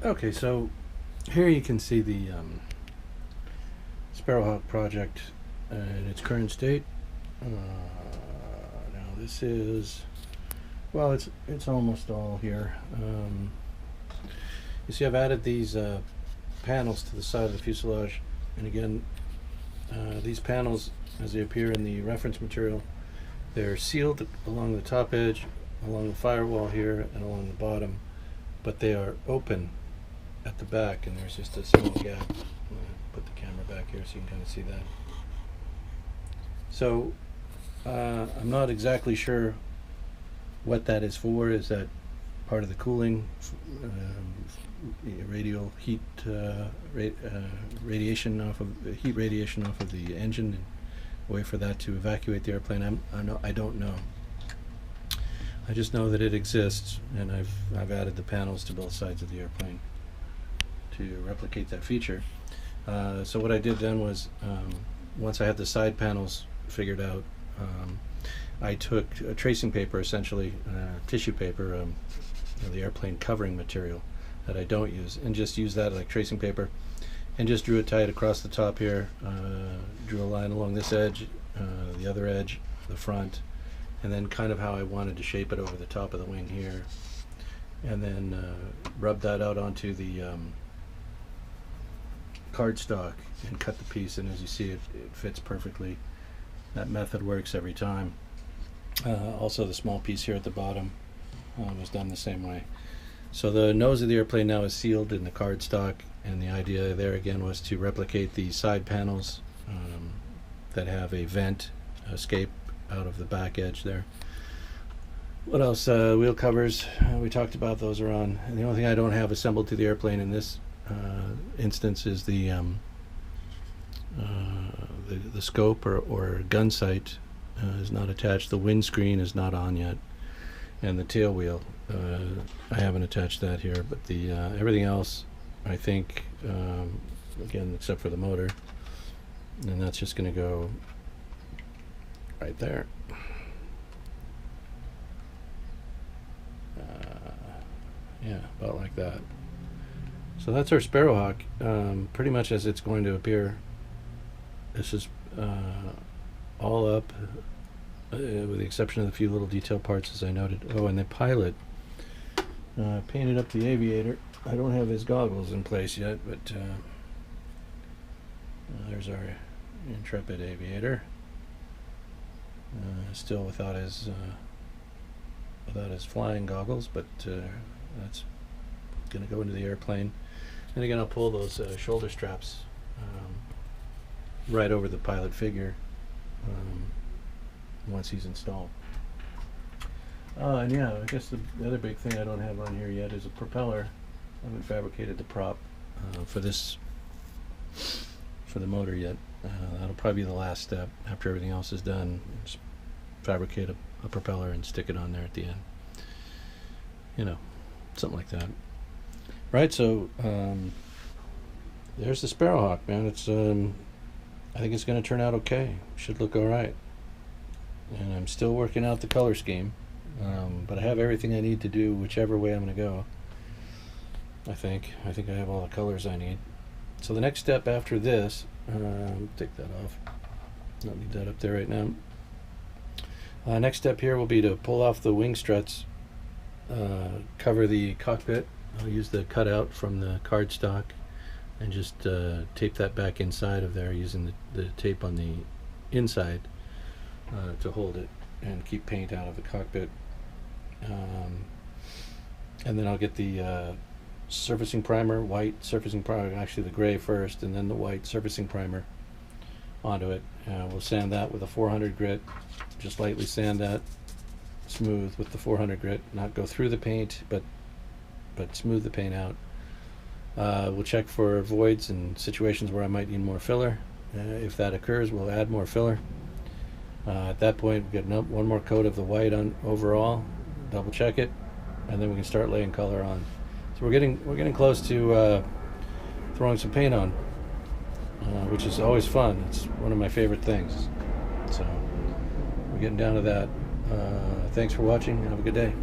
Okay, so here you can see the Sparrowhawk project in its current state. Now this is, well, it's almost all here. You see, I've added these panels to the side of the fuselage, and again, these panels, as they appear in the reference material, they're sealed along the top edge, along the firewall here, and along the bottom, but they are open at the back, and there's just a small gap. I'm going to put the camera back here so you can kind of see that. So I'm not exactly sure what that is for. Is that part of the cooling, radial heat, radiation off of heat radiation off of the engine, and a way for that to evacuate the airplane? I don't know. I just know that it exists, and I've added the panels to both sides of the airplane to replicate that feature. So what I did then was, once I had the side panels figured out, I took a tracing paper, essentially tissue paper, the airplane covering material that I don't use, and just use that like tracing paper, and just drew it tight across the top here, drew a line along this edge, the other edge, the front, and then kind of how I wanted to shape it over the top of the wing here, and then rubbed that out onto the cardstock and cut the piece, and as you see, it fits perfectly. That method works every time. Also, the small piece here at the bottom was done the same way. So the nose of the airplane now is sealed in the cardstock, and the idea there again was to replicate the side panels that have a vent escape out of the back edge there. What else? Wheel covers, we talked about, those are on. And the only thing I don't have assembled to the airplane in this instance is the scope or gun sight is not attached. The windscreen is not on yet, and the tail wheel, I haven't attached that here, but the everything else, I think, again, except for the motor, and that's just going to go right there. Yeah, about like that. So that's our Sparrowhawk, pretty much as it's going to appear. This is all up, with the exception of the few little detail parts, as I noted. Oh, and the pilot painted up the aviator. I don't have his goggles in place yet, but there's our intrepid aviator. Still without his flying goggles, but that's going to go into the airplane. And again, I'll pull those shoulder straps right over the pilot figure once he's installed. And yeah, I guess the other big thing I don't have on here yet is a propeller. I haven't fabricated the prop for the motor yet. That'll probably be the last step after everything else is done. Just fabricate a propeller and stick it on there at the end. You know, something like that. Right, so there's the Sparrowhawk, man. It's I think it's going to turn out okay. Should look all right. And I'm still working out the color scheme, but I have everything I need to do whichever way I'm going to go. I think I have all the colors I need. So the next step after this, take that off. Don't need that up there right now. Next step here will be to pull off the wing struts, cover the cockpit. I'll use the cutout from the cardstock and just tape that back inside of there using the tape on the inside to hold it and keep paint out of the cockpit. And then I'll get the surfacing primer, white surfacing primer, actually the gray first, and then the white surfacing primer onto it. We'll sand that with a 400 grit, just lightly sand that smooth with the 400 grit, not go through the paint, but smooth the paint out. We'll check for voids and situations where I might need more filler. If that occurs, we'll add more filler. At that point, we get one more coat of the white on overall, double check it, and then we can start laying color on. So we're getting close to throwing some paint on, which is always fun. It's one of my favorite things. So we're getting down to that. Thanks for watching. Have a good day.